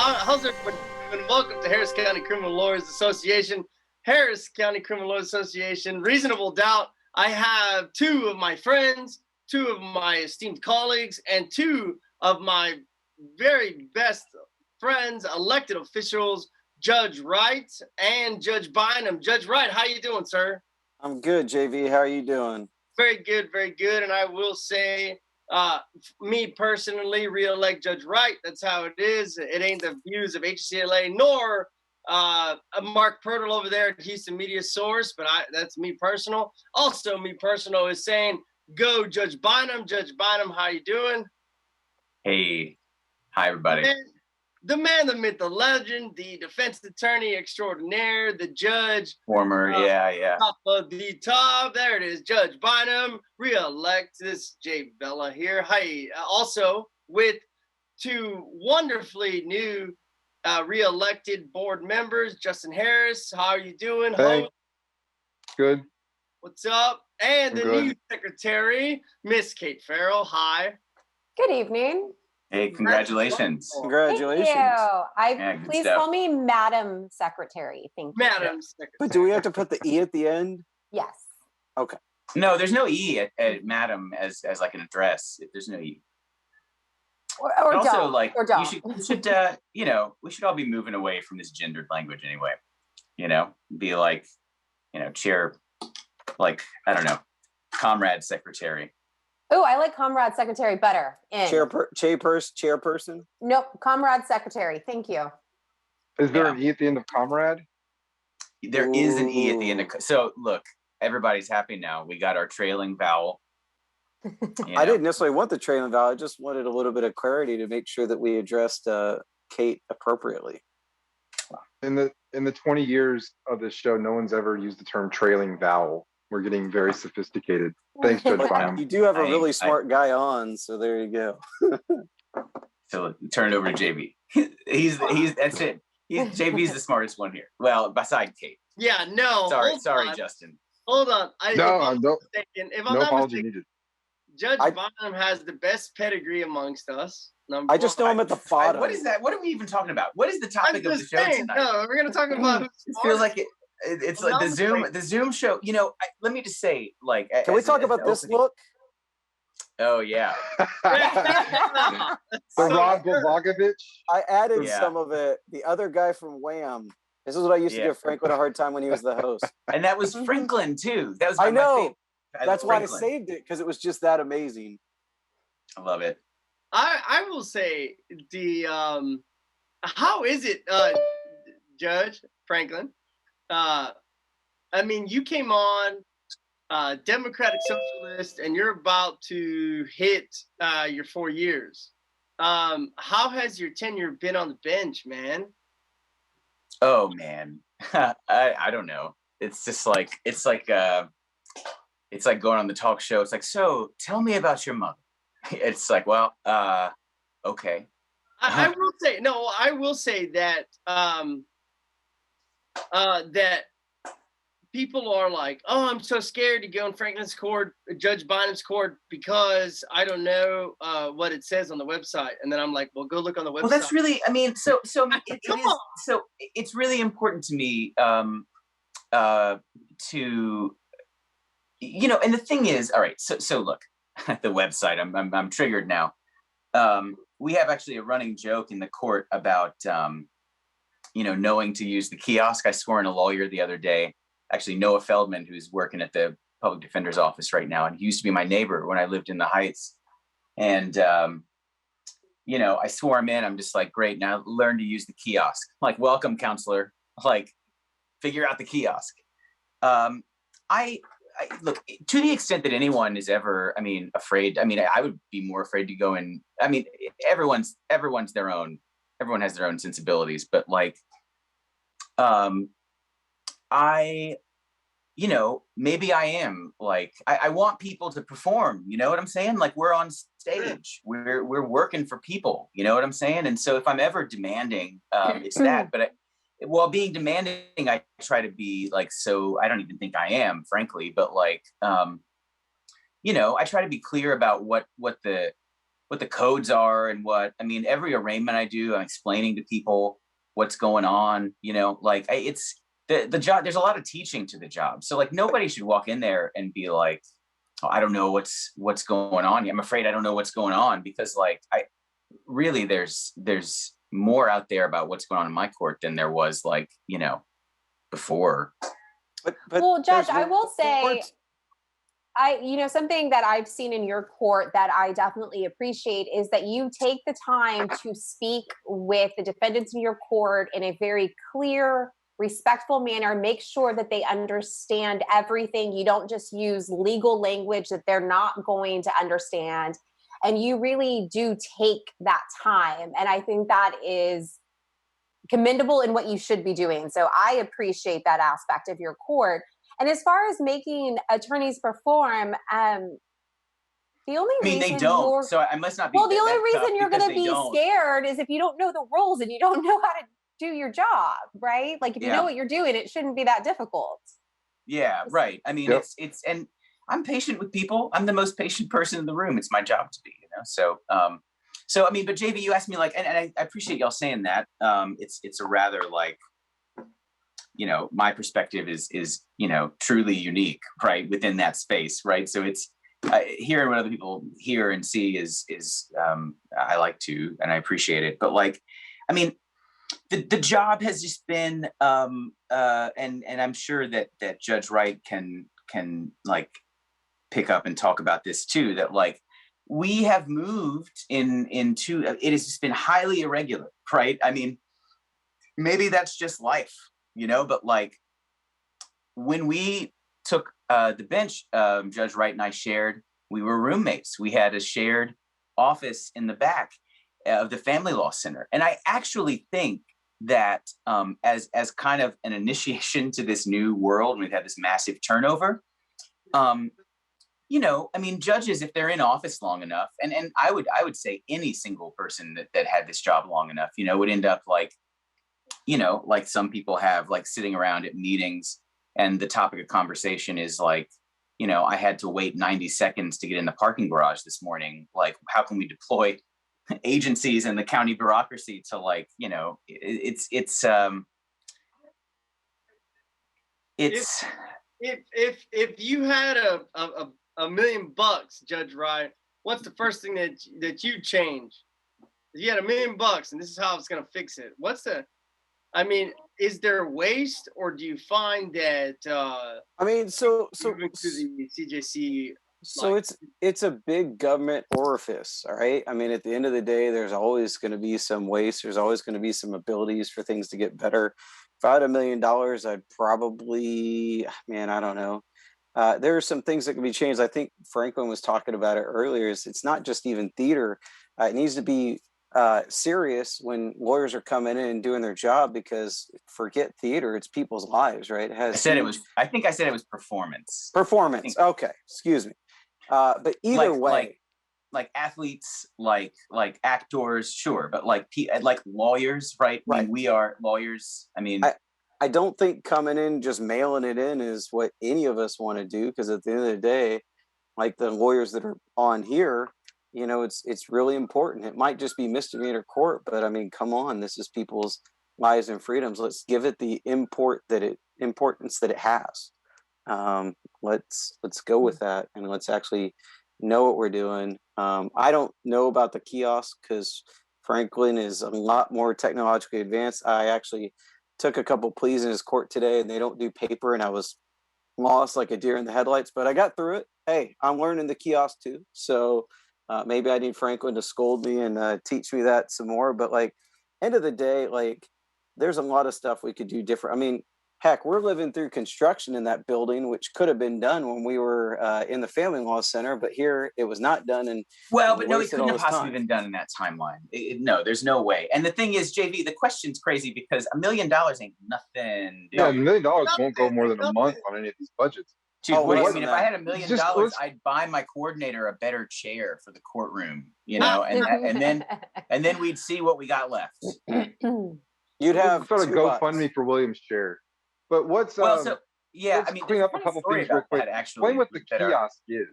How's everybody doing? Welcome to Harris County Criminal Lawyers Association. Harris County Criminal Lawyers Association, reasonable doubt. I have two of my friends, two of my esteemed colleagues, and two of my very best friends, elected officials, Judge Wright and Judge Bynum. Judge Wright, how you doing, sir? I'm good, JV. How are you doing? Very good, very good. And I will say, me personally, re-elect Judge Wright. That's how it is. It ain't the views of HCLA nor Mark Purtle over there at Houston Media Source, but that's me personal. Also, me personal is saying, go Judge Bynum. Judge Bynum, how you doing? Hey, hi everybody. The man, the myth, the legend, the defense attorney extraordinaire, the judge. Former, yeah. Top of the top. There it is. Judge Bynum, re-elect. This Jay Bella here. Hi. Also, with two wonderfully new re-elected board members, Justin Harris. How are you doing? Hey. Good. What's up? And the Good. new secretary, Miss Kate Farrell. Hi. Good evening. Hey, congratulations. Congratulations. Thank you. Yeah, good Please stuff. call me Madam Secretary. Thank you. Madam Secretary. But do we have to put the E at the end? Yes. Okay. No, there's no E at Madam as like an address. There's no E. Or But also, don't. like, or don't. you should, we should all be moving away from this gendered language anyway. Be like, chair, like, I don't know, comrade secretary. Oh, I like Comrade Secretary better. Chairperson? Nope, Comrade Secretary. Thank you. Is there an E at the end of comrade? There is an E at the end of, so look, everybody's happy now. We got our trailing vowel. I didn't necessarily want the trailing vowel. I just wanted a little bit of clarity to make sure that we addressed Kate appropriately. In the 20 years of this show, no one's ever used the term trailing vowel. We're getting very sophisticated. Thanks, Judge Bynum. You do have a really smart guy on, so there you go. So turn it over to JB. He's that's it. JB's the smartest one here. Well, beside Kate. Yeah, no. Sorry, on. Justin. Hold on. No No apology needed. Judge Bynum has the best pedigree amongst us. I just know I'm at the bottom. What is that? What are we even talking about? What is the topic of the show tonight? No, we're gonna talk about. It feels like it's like the Zoom show. Let me just say, like, can we talk about this look? Oh yeah. The Rod Blagojevich. I added some of it. The other guy from Wham. This is what I used to give Franklin a hard time when he was the host. And that was Franklin too. That was I know. That's why I saved it, because it was just that amazing. I love it. I will say the how is it, Judge Franklin? I mean, you came on Democratic Socialist, and you're about to hit your 4 years. How has your tenure been on the bench, man? Oh man, I don't know. It's just like it's like going on the talk show. It's like, so tell me about your mother. It's like, well, okay. I will say that that people are like, oh, I'm so scared to go in Franklin's court, Judge Bynum's court, because I don't know what it says on the website. And then I'm like, well, go look on the website. Well, that's really, I mean, so it's really important to me to, and the thing is, all right, so look, the website, I'm triggered now. We have actually a running joke in the court about, knowing to use the kiosk. I swore in a lawyer the other day, actually Noah Feldman, who's working at the public defender's office right now. And he used to be my neighbor when I lived in the Heights. And, I swore him in. I'm just like, great, now learn to use the kiosk. I'm like, welcome, counselor. Like, figure out the kiosk. I look, to the extent that anyone is ever, afraid, I would be more afraid to go in. Everyone's their own, everyone has their own sensibilities, but like, maybe I am like, I want people to perform, you know what I'm saying? Like, we're on stage, we're working for people, you know what I'm saying? And so if I'm ever demanding, it's that, but while being demanding, I try to be like, so I don't even think I am, frankly, but like, I try to be clear about what the the codes are and every arraignment I do, I'm explaining to people what's going on, like it's the job. There's a lot of teaching to the job. So like nobody should walk in there and be like, oh, I don't know what's going on. I'm afraid I don't know what's going on, because like there's more out there about what's going on in my court than there was like, before. But well, Judge, I will say, something that I've seen in your court that I definitely appreciate is that you take the time to speak with the defendants in your court in a very clear, respectful manner. Make sure that they understand everything. You don't just use legal language that they're not going to understand. And you really do take that time. And I think that is commendable in what you should be doing. So I appreciate that aspect of your court. And as far as making attorneys perform, the only reason they don't. So I must not be. Well, the only reason you're going to be scared is if you don't know the rules and you don't know how to do your job, right? Like if you know what you're doing, it shouldn't be that difficult. Yeah, right. I mean, it's and I'm patient with people. I'm the most patient person in the room. It's my job to be, So, I mean, but JV, you asked me like, and I appreciate y'all saying that. It's a rather like, my perspective is truly unique, right, within that space, right? So it's hearing what other people hear and see is I like to, and I appreciate it. But like, I mean, the job has just been, and I'm sure that Judge Wright can like pick up and talk about this too, that like we have moved into, it has just been highly irregular, right? I mean, maybe that's just life, but like when we took the bench, Judge Wright and I shared, we were roommates. We had a shared office in the back of the Family Law Center. And I actually think that as kind of an initiation to this new world, we've had this massive turnover. I mean, judges, if they're in office long enough, and I would say any single person that had this job long enough, would end up like, like some people have, like sitting around at meetings and the topic of conversation is like, I had to wait 90 seconds to get in the parking garage this morning. Like, how can we deploy agencies and the county bureaucracy to like, it's if you had $1 million, Judge Wright, what's the first thing that you change? If you had $1 million and this is how it's going to fix it, is there waste, or do you find that so to the CJC, so it's a big government orifice, all right? I mean, at the end of the day, there's always going to be some waste. There's always going to be some abilities for things to get better. If I had $1 million, I'd probably, I don't know. There are some things that can be changed. I think Franklin was talking about it earlier. It's not just even theater. It needs to be serious when lawyers are coming in and doing their job, because forget theater, it's people's lives, right? I think I said it was performance. Performance. Okay. Excuse me. But either way, like athletes, like actors, sure. But like lawyers, right? Right. I mean, we are lawyers. I mean, I don't think coming in, just mailing it in is what any of us want to do. Because at the end of the day, like the lawyers that are on here, it's really important. It might just be misdemeanor court, but I mean, come on, this is people's lives and freedoms. Let's give it the importance that it has. Let's go with that, and let's actually know what we're doing. I don't know about the kiosk because Franklin is a lot more technologically advanced. I actually took a couple pleas in his court today, and they don't do paper, and I was lost like a deer in the headlights, but I got through it. Hey, I'm learning the kiosk too, so maybe I need Franklin to scold me and teach me that some more. But like, end of the day, like, there's a lot of stuff we could do different. I mean, heck, we're living through construction in that building, which could have been done when we were in the Family Law Center, but here it was not done. And but no, it couldn't have possibly been done in that timeline. No, there's no way. And the thing is, JV, the question's crazy because $1 million ain't nothing. Dude. Yeah, $1 million won't go more than a month on any of these budgets. Dude, what do you mean? If I had $1 million, I'd buy my coordinator a better chair for the courtroom, and then we'd see what we got left. You'd have sort of GoFundMe for William's chair. But what's let's clean up a couple things real quick. Explain what the kiosk is.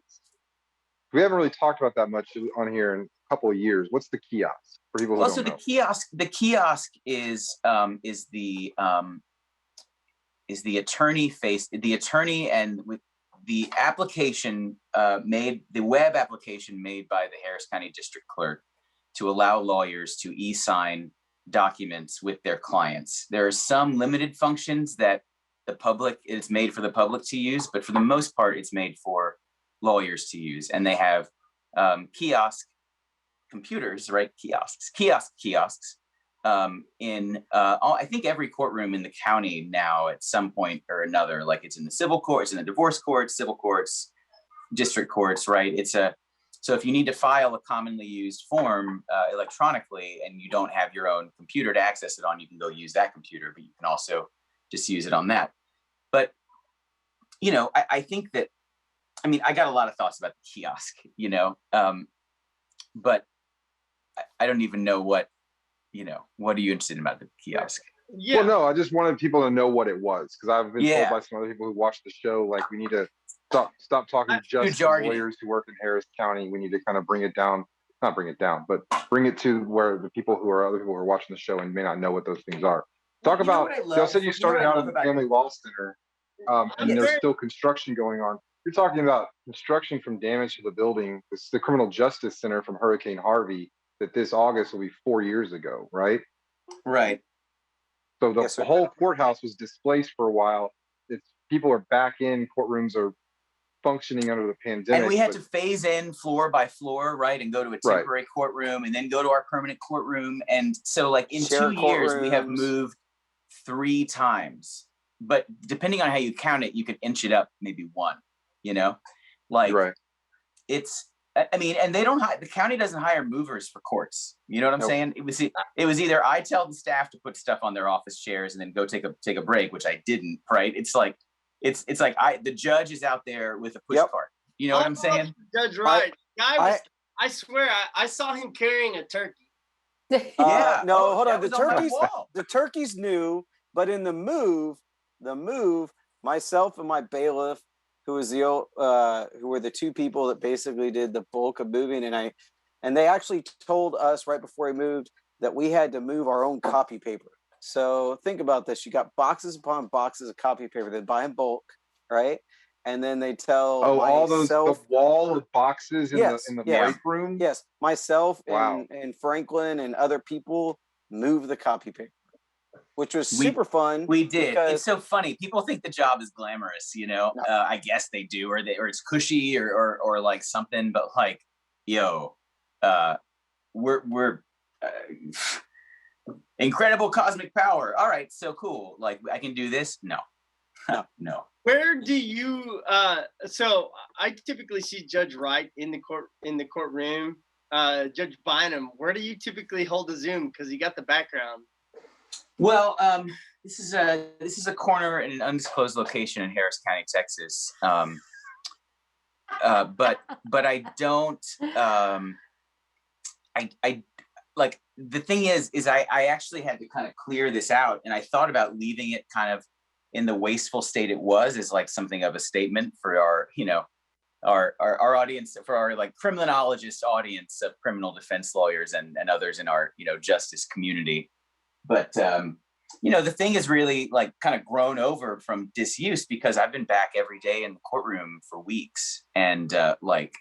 We haven't really talked about that much on here, and couple of years. What's the kiosk for people who Also, don't know? the kiosk is the attorney and with the application the web application made by the Harris County District Clerk to allow lawyers to e-sign documents with their clients. There are some limited functions that it's made for the public to use, but for the most part, it's made for lawyers to use. And they have kiosk computers, right? Kiosks in I think every courtroom in the county now at some point or another, like it's in the civil courts, in the divorce courts, civil courts, district courts, right? So if you need to file a commonly used form electronically and you don't have your own computer to access it on, you can go use that computer, but you can also just use it on that. But, I think that, I got a lot of thoughts about the kiosk, but I don't even know what are you interested in about the kiosk? Yeah. Well, no, I just wanted people to know what it was, because I've been told by some other people who watch the show, like, we need to stop talking just to lawyers who work in Harris County. We need to kind of bring it down, not bring it down, but bring it to where the people who are other people who are watching the show and may not know what those things are. Talk about, you said you started out at the Family Law Center, and there's still construction going on. You're talking about construction from damage to the building. This is the Criminal Justice Center from Hurricane Harvey that this August will be 4 years ago, right? Right. So the whole courthouse was displaced for a while. People are back in, courtrooms are functioning under the pandemic. And we had to phase in floor by floor, right? And go to a temporary courtroom and then go to our permanent courtroom. And so like in 2 years, we have moved 3 times. But depending on how you count it, you could inch it up maybe 1, it's, and they don't, the county doesn't hire movers for courts. You know what I'm saying? It was either I tell the staff to put stuff on their office chairs and then go take a break, which I didn't, right? It's like the judge is out there with a push cart. You know what I'm saying? Judge Wright. I swear I saw him carrying a turkey. No, hold on. The turkey's new, but in the move, myself and my bailiff, who were the 2 people that basically did the bulk of moving, and they actually told us right before we moved that we had to move our own copy paper. So think about this: you got boxes upon boxes of copy paper they buy in bulk, right? And then they tell all those the wall of boxes in the break room. Yes, myself and Franklin and other people move the copy paper, which was super fun. We did. It's so funny. People think the job is glamorous, No. I guess they do, or it's cushy or like something. But like, we're incredible cosmic power. All right, so cool. Like I can do this. No. Where do you? So I typically see Judge Wright in the courtroom. Judge Bynum, where do you typically hold the Zoom? Because you got the background. Well, this is a corner in an undisclosed location in Harris County, Texas. But I don't. I like the thing is I actually had to kind of clear this out, and I thought about leaving it kind of in the wasteful state it was as like something of a statement for our our audience, for our like criminologist audience of criminal defense lawyers and others in our justice community. But the thing is really like kind of grown over from disuse because I've been back every day in the courtroom for weeks, and like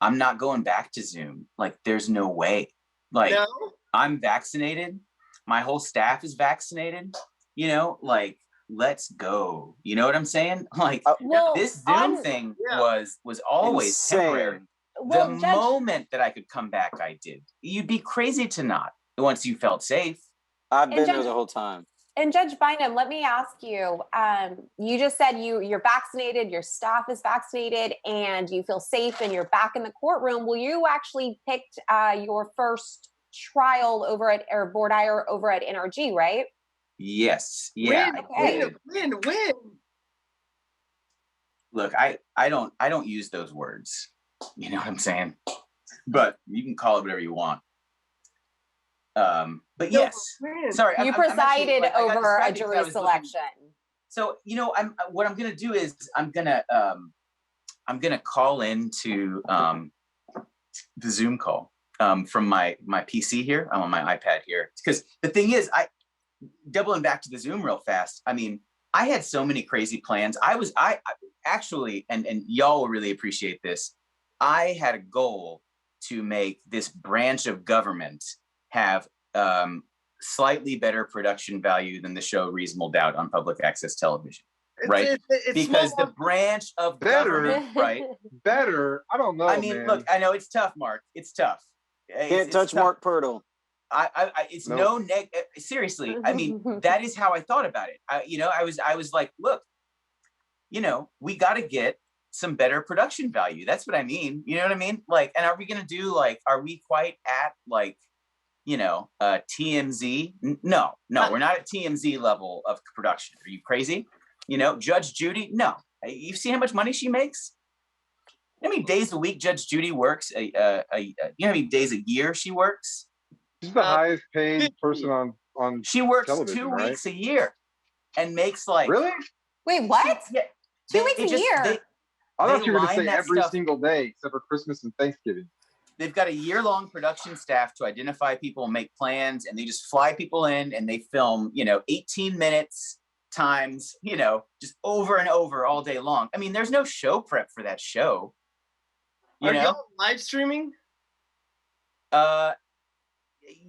I'm not going back to Zoom. Like there's no way. Like I'm vaccinated, my whole staff is vaccinated. Like let's go. You know what I'm saying? Like this Zoom thing was always insane. Temporary. The moment that I could come back, I did. You'd be crazy to not once you felt safe. I've been there the whole time. And Judge Bynum, let me ask you, you just said you're vaccinated, your staff is vaccinated, and you feel safe and you're back in the courtroom. Well, you actually picked your first trial over at, or board ire over at NRG, right? Yes. Yeah. Win. Look, I don't use those words. You know what I'm saying? But you can call it whatever you want. But yes, sorry. You presided over a jury selection. So what I'm gonna do is I'm gonna call into the Zoom call from my PC here. I'm on my iPad here. Because the thing is, doubling back to the Zoom real fast. I mean, I had so many crazy plans. I actually, and y'all will really appreciate this. I had a goal to make this branch of government have slightly better production value than the show Reasonable Doubt on public access television. Right? It's because the branch of government, right? Better. I don't know. I mean, man. look, I know it's tough, Mark. It's tough. Can't touch tough. Mark Pirtle. It's no seriously. I mean, that is how I thought about it. I was like, look, we got to get some better production value. That's what I mean. You know what I mean? Like, and are we going to do are we quite at TMZ? No, we're not at TMZ level of production. Are you crazy? Judge Judy? No. You see how much money she makes? You know how many days a week Judge Judy works? You know how many days a year she works? She's the highest paid person on She works television, 2 right? weeks a year and makes Really? Wait, what? Yeah, 2 weeks a year? I thought you were going to line say that every stuff- single day except for Christmas and Thanksgiving. They've got a year-long production staff to identify people and make plans, and they just fly people in and they film, 18 minutes times, just over and over all day long. I mean, there's no show prep for that show. Are y'all live streaming?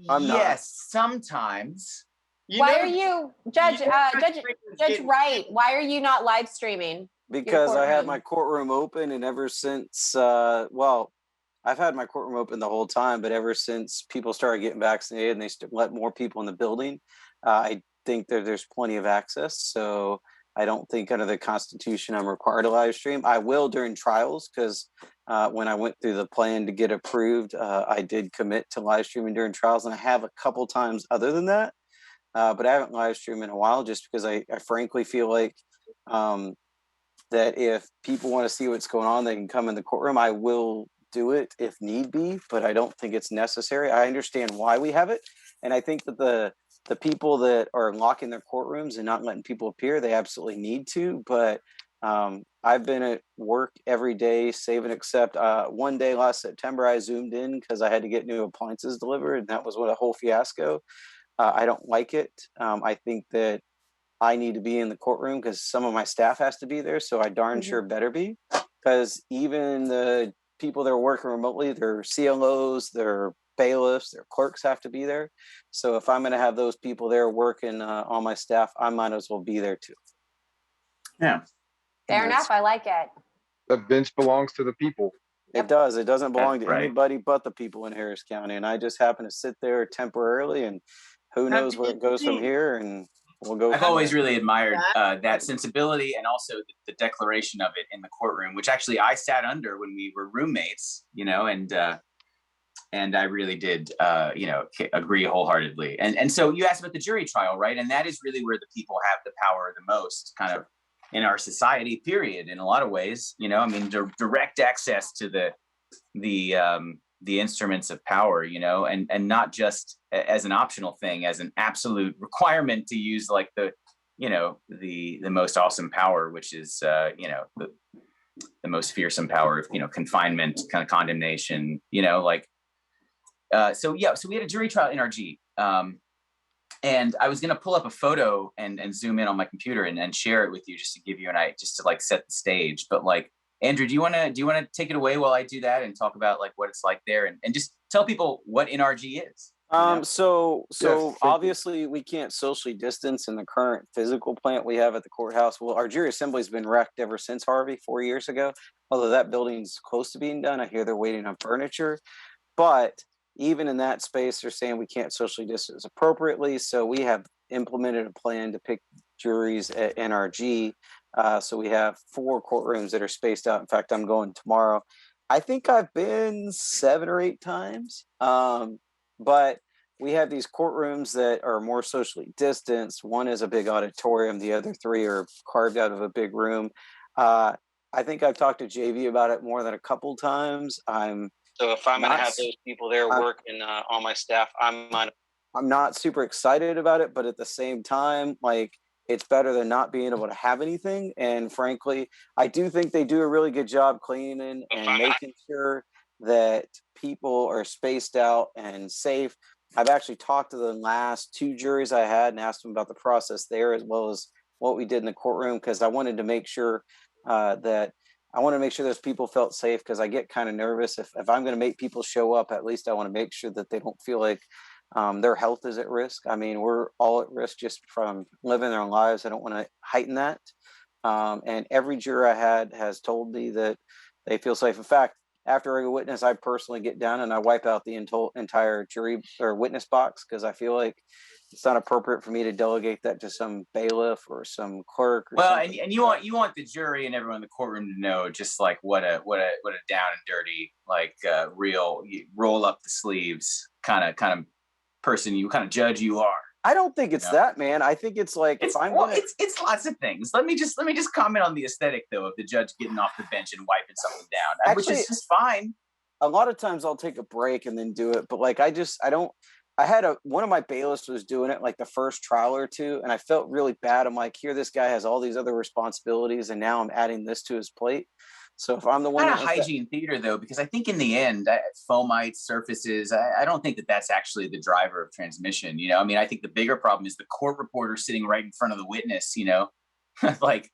Yes, sometimes. Why are you, Judge Wright, why are you not live streaming? Because I had my courtroom open, and ever since, I've had my courtroom open the whole time, but ever since people started getting vaccinated and they let more people in the building, I think that there's plenty of access. So I don't think under the Constitution I'm required to live stream. I will during trials, because when I went through the plan to get approved, I did commit to live streaming during trials, and I have a couple times other than that. But I haven't live streamed in a while, just because I frankly feel like that if people want to see what's going on, they can come in the courtroom. I will do it if need be, but I don't think it's necessary. I understand why we have it, and I think that the people that are locking their courtrooms and not letting people appear, they absolutely need to. But I've been at work every day, save and except one day last September, I zoomed in because I had to get new appliances delivered, and that was what a whole fiasco. I don't like it. I think that I need to be in the courtroom because some of my staff has to be there, so I darn sure better be, because even the people that are working remotely, their CLOs, their bailiffs, their clerks have to be there. So if I'm going to have those people there working on my staff, I might as well be there too. Yeah. Fair enough. I like it. The bench belongs to the people. It does. It doesn't belong to Right. anybody but the people in Harris County. And I just happen to sit there temporarily, and who knows where it goes from here. And we'll go. I've always really admired that sensibility, and also the declaration of it in the courtroom, which actually I sat under when we were roommates, and I really did, agree wholeheartedly. And so you asked about the jury trial, right? And that is really where the people have the power the most, kind of in our society, period. In a lot of ways, direct access to the instruments of power, and not just as an optional thing, as an absolute requirement to use the most awesome power, which is, the most fearsome power of, confinement, kind of condemnation, so we had a jury trial NRG. And I was going to pull up a photo and zoom in on my computer and share it with you, just to give you just to set the stage. But Andrew, do you want to take it away while I do that and talk about what it's like there, and just tell people what NRG is? So obviously we can't socially distance in the current physical plant we have at the courthouse. Well, our jury assembly's been wrecked ever since Harvey 4 years ago. Although that building's close to being done, I hear they're waiting on furniture. But even in that space, they're saying we can't socially distance appropriately. So we have implemented a plan to pick juries at NRG. So we have 4 courtrooms that are spaced out. In fact, I'm going tomorrow. I think I've been 7 or 8 times. But we have these courtrooms that are more socially distanced. One is a big auditorium. The other 3 are carved out of a big room. I think I've talked to JV about it more than a couple times. So if I'm going to have those people there working on my staff, I'm not super excited about it, but at the same time, it's better than not being able to have anything. And frankly, I do think they do a really good job cleaning and making sure that people are spaced out and safe. I've actually talked to the last 2 juries I had and asked them about the process there, as well as what we did in the courtroom, because I wanted to make sure those people felt safe, because I get kind of nervous if I'm going to make people show up. At least I want to make sure that they don't feel like their health is at risk. I mean, we're all at risk just from living their lives. I don't want to heighten that. And every juror I had has told me that they feel safe. In fact, after a witness, I personally get down and I wipe out the entire jury or witness box, because I feel like it's not appropriate for me to delegate that to some bailiff or some clerk. Or something. And you want the jury and everyone in the courtroom to know just like what a down and dirty, like real roll up the sleeves kind of person, you kind of judge you are. I don't think it's that, man. I think it's like it's lots of things. Let me just comment on the aesthetic though of the judge getting off the bench and wiping something down, actually, which is just fine. A lot of times I'll take a break and then do it, but like one of my bailiffs was doing it like the first trial or two, and I felt really bad. I'm like, here, this guy has all these other responsibilities, and now I'm adding this to his plate. So if I'm the one, kind of hygiene theater though, because I think in the end, fomites, surfaces, I don't think that that's actually the driver of transmission. You know, I mean, I think the bigger problem is the court reporter sitting right in front of the witness. You know, like,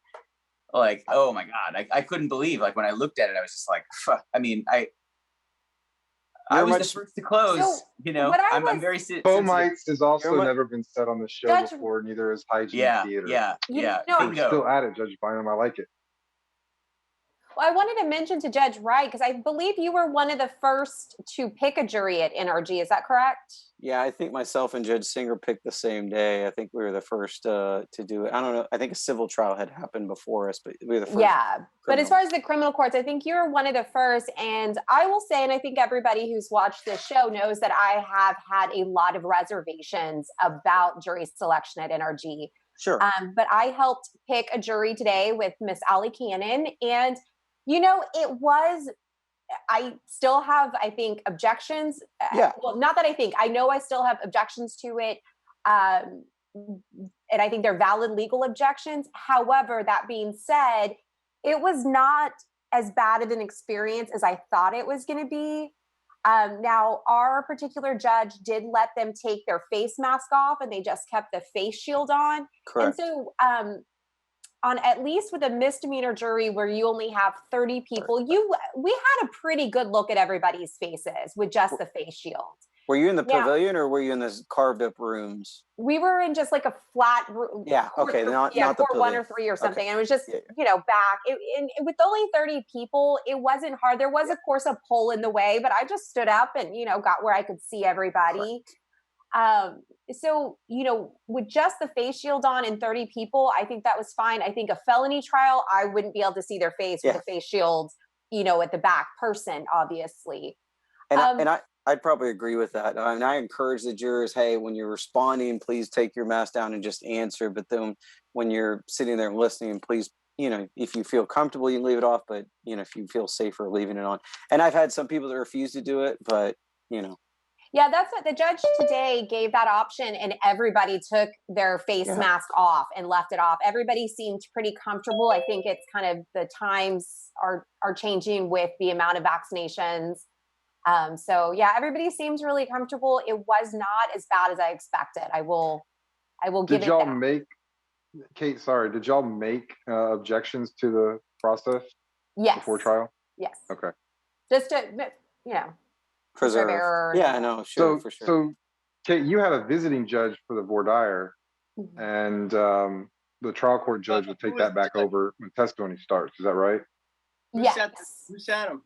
oh my God, I couldn't believe, like when I looked at it, I was just like, fuck. I mean, I was the first to close. So, you know, I'm very fomites has also never been said on the show before. Neither is hygiene theater. Yeah. Still at it, Judge Bynum. I like it. Well, I wanted to mention to Judge Wright, because I believe you were one of the first to pick a jury at NRG. Is that correct? Yeah, I think myself and Judge Singer picked the same day. I think we were the first to do it. I don't know. I think a civil trial had happened before us, but we were the first. Yeah, but as far as the criminal courts, I think you're one of the first. And I will say, and I think everybody who's watched this show knows that I have had a lot of reservations about jury selection at NRG. Sure. But I helped pick a jury today with Miss Allie Cannon, and you know, I still have, I think, objections. Yeah. Well, not that I know I still have objections to it. And I think they're valid legal objections. However, that being said, it was not as bad of an experience as I thought it was going to be. Now, our particular judge did let them take their face mask off, and they just kept the face shield on. Correct. And so, on at least with a misdemeanor jury where you only have 30 people, we had a pretty good look at everybody's faces with just the face shield. Were you in the pavilion or were you in those carved up rooms? We were in just like a flat room. Yeah. Okay. Not the court 1 or 3 or something. Okay. And it was just, back. With only 30 people, it wasn't hard. There was, of course, a pole in the way, but I just stood up and, got where I could see everybody. Correct. So, with just the face shield on and 30 people, I think that was fine. I think a felony trial, I wouldn't be able to see their face with a face shield, at the back person, obviously. And I'd probably agree with that. And I encourage the jurors, hey, when you're responding, please take your mask down and just answer. But then when you're sitting there listening, please, if you feel comfortable, you can leave it off. But, if you feel safer leaving it on. And I've had some people that refuse to do it, but, Yeah, that's what the judge today gave that option, and everybody took their face mask off and left it off. Everybody seemed pretty comfortable. I think it's kind of the times are changing with the amount of vaccinations. So yeah, everybody seems really comfortable. It was not as bad as I expected. I will give it that. Did y'all make, Kate, sorry, did y'all make objections to the process before trial? Yes. Okay. Just to, preserve error. Yeah, I know. Sure, for sure. So, Kate, you had a visiting judge for the voir dire, and the trial court judge will take that back over when testimony starts. Is that right? Yes. Who sat him?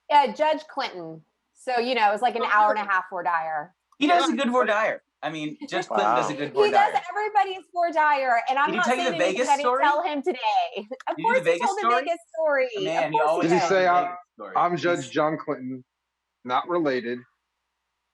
Yeah, Judge Clinton. So, it was like an hour and a half voir dire. He does a good voir dire. I mean, Judge Clinton does a good voir dire. He does everybody's voir dire, and I'm not saying anything I didn't tell him today. Of course, he told the Vegas story. Man, did he say, I'm Judge John Clinton, not related?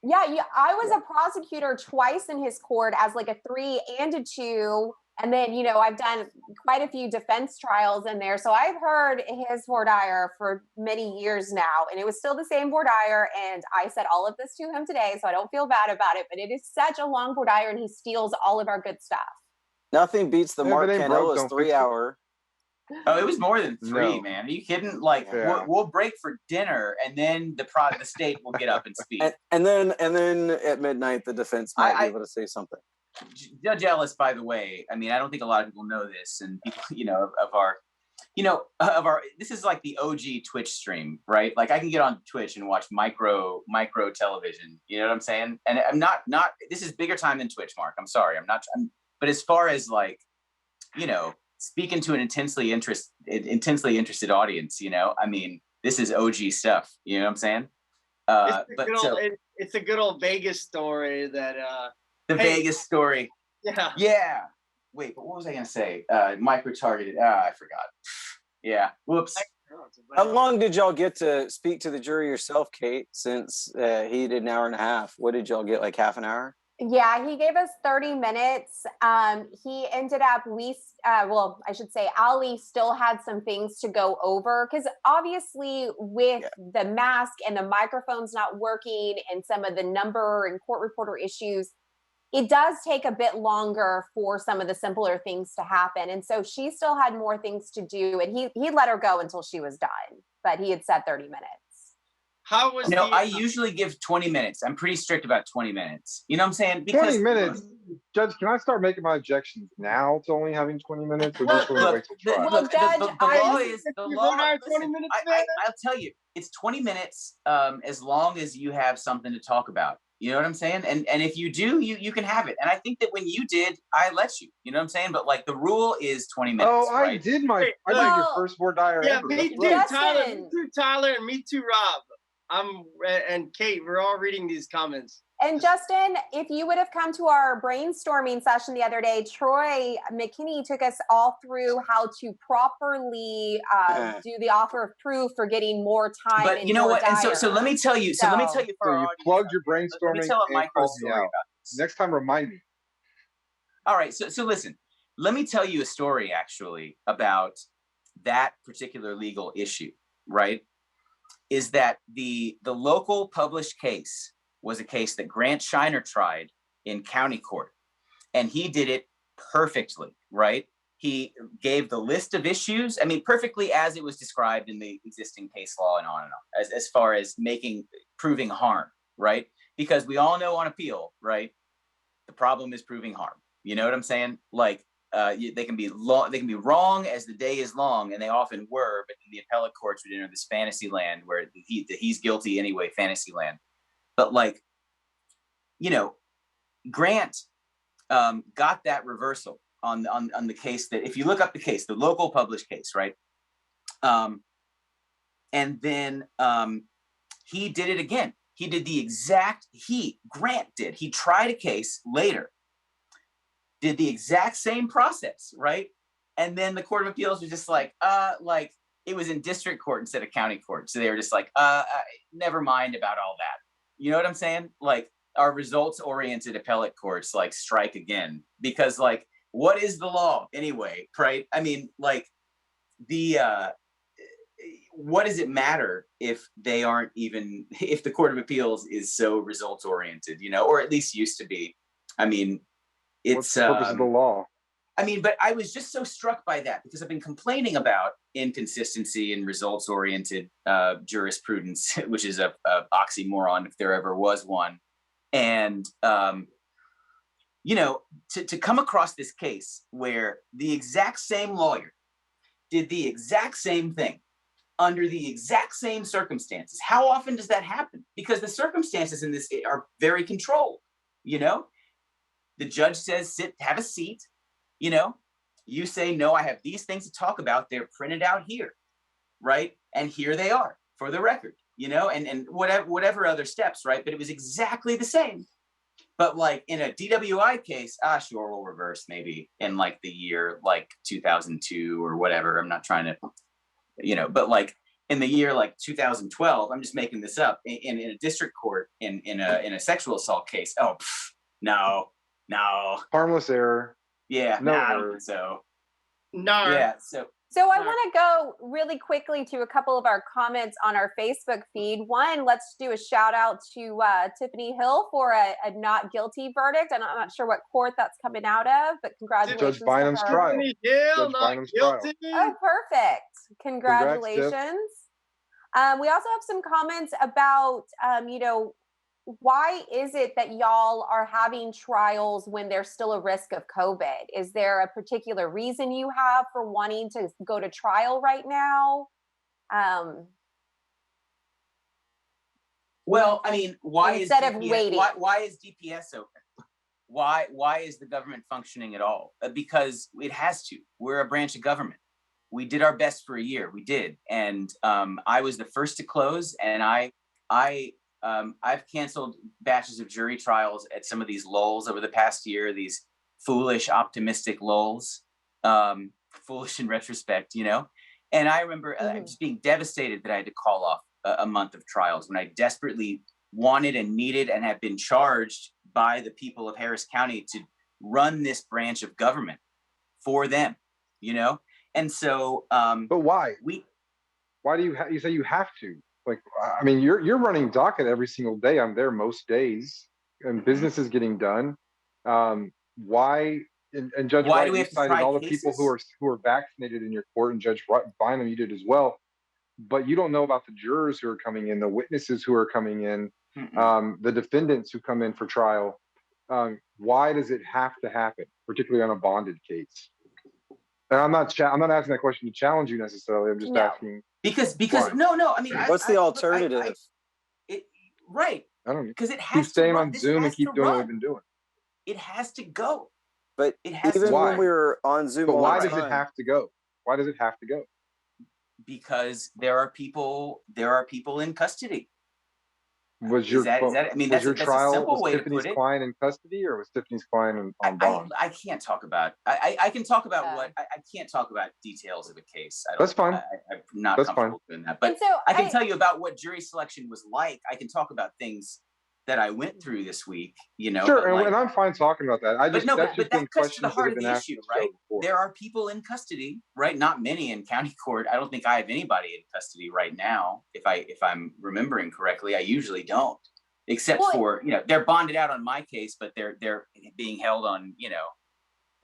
Yeah, I was a prosecutor twice in his court as like a 3 and a 2. And then, I've done quite a few defense trials in there. So I've heard his voir dire for many years now. And it was still the same voir dire. And I said all of this to him today, so I don't feel bad about it. But it is such a long voir dire, and he steals all of our good stuff. Nothing beats the Mark Canelo's 3 hour. Oh, it was more than 3, No. man. Are you kidding? Like, Yeah. we'll break for dinner, and then the state will get up and speak. And then at midnight, the defense might be able to say something. Judge Ellis, by the way, I mean, I don't think a lot of people know this, and people, this is like the OG Twitch stream, right? Like, I can get on Twitch and watch micro television. You know what I'm saying? And I'm not. This is bigger time than Twitch, Mark. I'm sorry. But as far as like, speaking to an intensely interested audience, I mean, this is OG stuff. You know what I'm saying? It's a good old Vegas story that. Vegas story. Yeah. Yeah. Wait, but what was I going to say? Micro-targeted. I forgot. Yeah. Whoops. How long did y'all get to speak to the jury yourself, Kate, since he did an hour and a half? What did y'all get, like half an hour? Yeah, he gave us 30 minutes. He ended up, I should say, Ali still had some things to go over because obviously with the mask and the microphones not working and some of the number and court reporter issues, it does take a bit longer for some of the simpler things to happen. And so she still had more things to do, and he let her go until she was done, but he had said 30 minutes. How was I usually give 20 minutes. I'm pretty strict about 20 minutes. You know what I'm saying? Because 20 minutes? Judge, can I start making my objections now to only having 20 minutes? Or just wait till trial? Well, Judge, the law is 20 minutes, I'll tell you, it's 20 minutes as long as you have something to talk about. You know what I'm saying? And if you do, you can have it. And I think that when you did, I let you. You know what I'm saying? But like the rule is 20 minutes. Oh, I right? did I did your first word diary ever. Me too, Tyler. Me too, Tyler, and me too, Rob. And Kate, we're all reading these comments. And Justin, if you would have come to our brainstorming session the other day, Troy McKinney took us all through how to properly do the offer of proof for getting more time. But you know what? And so let me tell you. So let me tell you. So you plugged your brainstorming. Let me tell and called me out. Next time, remind me. All right. So listen. Let me tell you a story actually about that particular legal issue. Right? Is that the local published case was a case that Grant Shiner tried in county court, and he did it perfectly, right? He gave the list of issues, I mean, perfectly as it was described in the existing case law and on, as far as proving harm, right? Because we all know on appeal, right? The problem is proving harm. You know what I'm saying? Like, they can be wrong as the day is long, and they often were, but the appellate courts would enter this fantasy land where he's guilty anyway, fantasy land. But like, Grant got that reversal on the case that, if you look up the case, the local published case, right? And then he did it again. He did Grant did. He tried a case later, did the exact same process, right? And then the Court of Appeals was just like it was in district court instead of county court. So they were just like, never mind about all that. You know what I'm saying? Like, our results-oriented appellate courts like strike again, because like, what is the law anyway, right? I mean, like what does it matter if they aren't even, if the Court of Appeals is so results-oriented, or at least used to be? I mean, it's what's the purpose of the law? I mean, but I was just so struck by that because I've been complaining about inconsistency in results-oriented jurisprudence, which is a oxymoron if there ever was one. And, to come across this case where the exact same lawyer did the exact same thing under the exact same circumstances. How often does that happen? Because the circumstances in this are very controlled, The judge says, have a seat. You say, no, I have these things to talk about. They're printed out here, right? And here they are for the record, and whatever other steps, right? But it was exactly the same. But like in a DWI case, sure, we'll reverse maybe in like the year like 2002 or whatever. I'm not trying to, but like in the year like 2012, I'm just making this up, in a district court in a sexual assault case. Oh, no. Harmless error. Yeah, no I don't think so. No. Yeah, So I want to go really quickly to a couple of our comments on our Facebook feed. One, let's do a shout out to Tiffany Hill for a not guilty verdict. And I'm not sure what court that's coming out of, but congratulations Judge Bynum's to her. trial. Judge Bynum's guilty. Oh, perfect. Congratulations. We also have some comments about, why is it that y'all are having trials when there's still a risk of COVID? Is there a particular reason you have for wanting to go to trial right now? Well, I mean, why is DPS open? Why is the government functioning at all? Because it has to. We're a branch of government. We did our best for a year. We did, and I was the first to close, and I've canceled batches of jury trials at some of these lulls over the past year, these foolish, optimistic lulls, foolish in retrospect, And I remember just being devastated that I had to call off a month of trials when I desperately wanted and needed and have been charged by the people of Harris County to run this branch of government for them, And so, but why? Why do you say you have to? Like, I mean, you're running docket every single day. I'm there most days, and business is getting done. Why? And Judge Wright, you cited all the people who are vaccinated in your court, and Judge Bynum, you did as well. But you don't know about the jurors who are coming in, the witnesses who are coming in, the defendants who come in for trial. Why does it have to happen, particularly on a bonded case? And I'm not asking that question to challenge you necessarily. I'm just asking. Because no. I mean, what's the alternative? Right. I don't know. Because it has keep staying to on Zoom and keep doing what we've been doing. It has to go. But even when we were on Zoom, but why does it have to go? Why does it have to go? Because there are people in custody. Was your trial? A simple way Tiffany's to put it. client in custody, or was Tiffany's client on bond? I can't talk about. I can talk about what I can't talk about details of a case. That's fine. I'm not comfortable doing that. But I can tell you about what jury selection was like. I can talk about things that I went through this week. Sure, and I'm fine talking about that. But that cuts to the heart of the issue, right? There are people in custody, right? Not many in county court. I don't think I have anybody in custody right now. If I'm remembering correctly, I usually don't, except for they're bonded out on my case, but they're being held on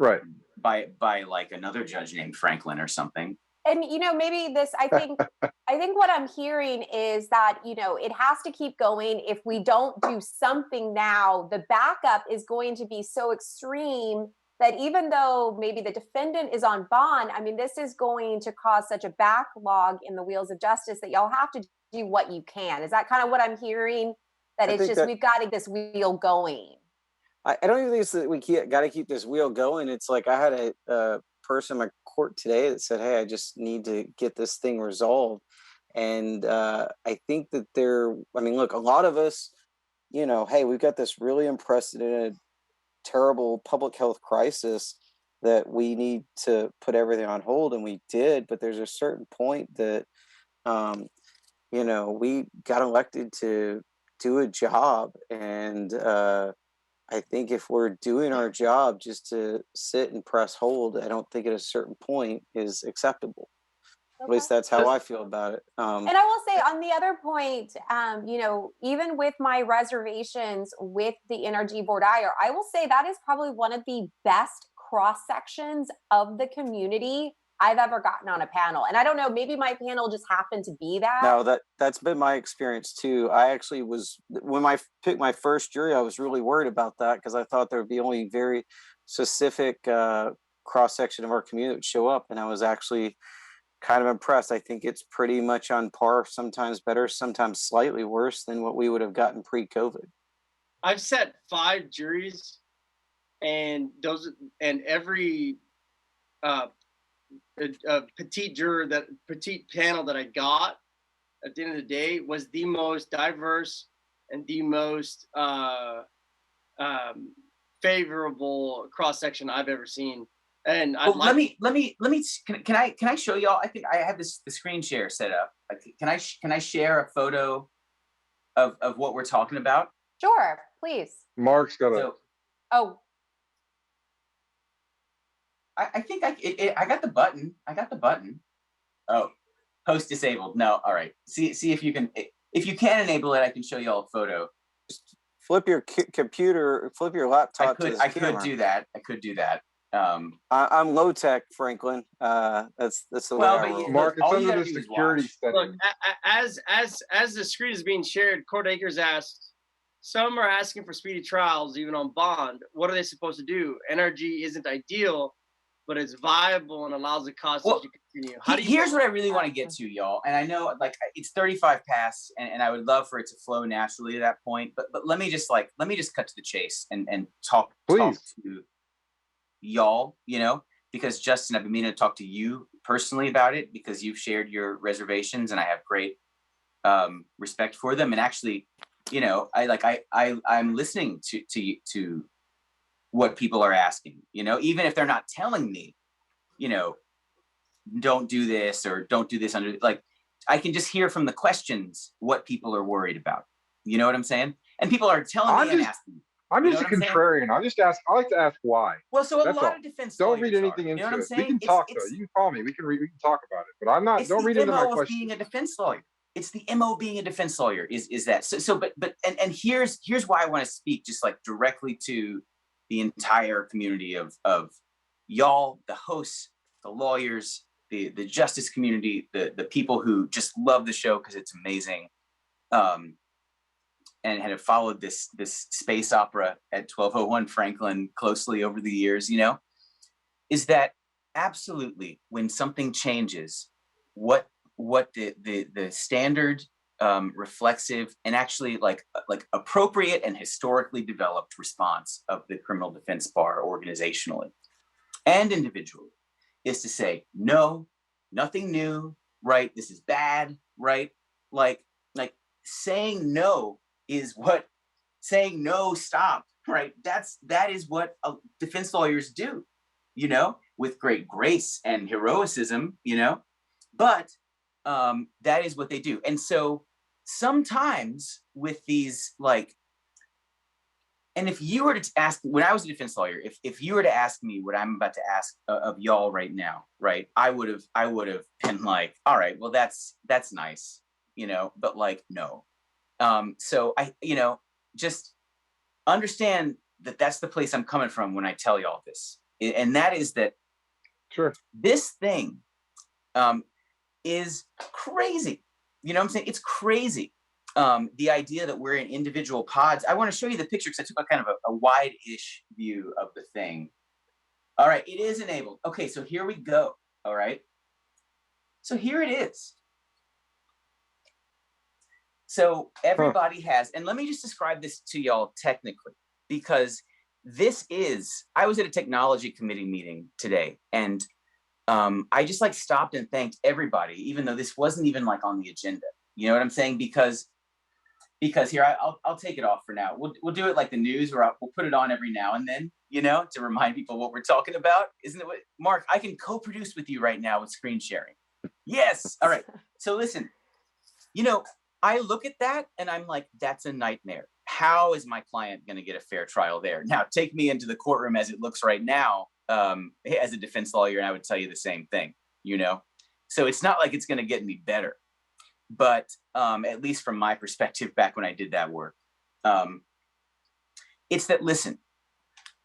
right by like another judge named Franklin or something. And maybe this, I think what I'm hearing is that it has to keep going. If we don't do something now, the backup is going to be so extreme that even though maybe the defendant is on bond, I mean, this is going to cause such a backlog in the wheels of justice that y'all have to do what you can. Is that kind of what I'm hearing? That it's just we've got to get this wheel going. I don't even think it's that we got to keep this wheel going. It's like I had a person in my court today that said, "Hey, I just need to get this thing resolved." And I think that look, a lot of us, hey, we've got this really unprecedented, terrible public health crisis that we need to put everything on hold, and we did. But there's a certain point that, we got elected to do a job, and I think if we're doing our job just to sit and press hold, I don't think at a certain point is acceptable. Okay. At least that's how I feel about it. And I will say on the other point, even with my reservations with the NRG board I will say that is probably one of the best cross sections of the community I've ever gotten on a panel. And I don't know, maybe my panel just happened to be that. No, that's been my experience too. I actually when I picked my first jury, I was really worried about that because I thought there would be only very specific cross section of our community that would show up. And I was actually kind of impressed. I think it's pretty much on par, sometimes better, sometimes slightly worse than what we would have gotten pre-COVID. I've set 5 juries, and every petite panel that I got at the end of the day was the most diverse and the most favorable cross section I've ever seen. And let me can I show y'all? I think I have the screen share set up. Can I share a photo of what we're talking about? Sure, please. Mark's got Oh. I think I got the button. I got the button. Oh, host disabled. No, all right. See if you can. If you can enable it, I can show you all a photo. Flip your computer, flip your laptop to the I camera. could do that. I could do that. I'm low tech, Franklin. That's the way I roll. Mark, it's under the security setting. Look, as the screen is being shared, Court Akers asked, some are asking for speedy trials, even on bond. What are they supposed to do? NRG isn't ideal, but it's viable and allows the cost to continue. Here's what I really want to get to, y'all. And I know, like, it's 35 past, and I would love for it to flow naturally to that point. But let me just cut to the chase and talk to y'all, because Justin, I've been meaning to talk to you personally about it because you've shared your reservations, and I have great respect for them. And actually, I'm listening to what people are asking, even if they're not telling me, don't do this or don't do this I can just hear from the questions what people are worried about. You know what I'm saying? And people are telling me and asking. I'm just a contrarian. I like to ask why. Well, so a lot of defense don't read anything into it. We can talk though. You can call me. We can talk about it. But I'm not. Don't read into my question. It's the MO of being a defense lawyer. It's the MO being a defense lawyer. Is that so? But here's why I want to speak just like directly to the entire community of y'all, the hosts, the lawyers, the justice community, the people who just love the show because it's amazing. And have followed this space opera at 1201 Franklin closely over the years, is that absolutely when something changes, what the standard reflexive and actually like appropriate and historically developed response of the criminal defense bar organizationally and individually is to say, no, nothing new, right? This is bad, right? Like saying no is what saying no, stop, right? That is what defense lawyers do, with great grace and heroism, but that is what they do. And so sometimes with these and if you were to ask, when I was a defense lawyer, if you were to ask me what I'm about to ask of y'all right now, right, I would have been like, all right, well, that's nice, but no. So I, just understand that that's the place I'm coming from when I tell y'all this. And that is that this thing is crazy. You know what I'm saying? It's crazy. The idea that we're in individual pods. I want to show you the picture because I took a kind of a wide-ish view of the thing. All right, it is enabled. Okay, so here we go. All right. So here it is. So everybody has, and let me just describe this to y'all technically, because I was at a technology committee meeting today, and I just stopped and thanked everybody, even though this wasn't even on the agenda. You know what I'm saying? Because here, I'll take it off for now. We'll do it like the news, where we'll put it on every now and then, to remind people what we're talking about. Isn't it what, Mark, I can co-produce with you right now with screen sharing. Yes. All right. So listen, I look at that and I'm like, that's a nightmare. How is my client going to get a fair trial there? Now, take me into the courtroom as it looks right now, as a defense lawyer, and I would tell you the same thing, So it's not like it's going to get any better. But at least from my perspective, back when I did that work, it's that, listen,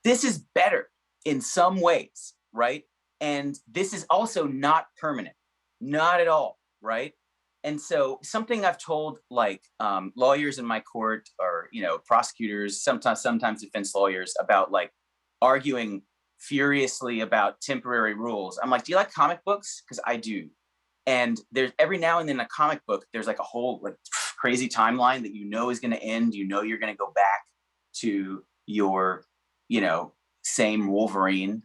this is better in some ways, right? And this is also not permanent, not at all, right? And so something I've told lawyers in my court or, prosecutors, sometimes defense lawyers about arguing furiously about temporary rules. I'm like, do you like comic books? Because I do. And there's every now and then in a comic book, there's a whole crazy timeline that is going to end. You're going to go back to your, same Wolverine.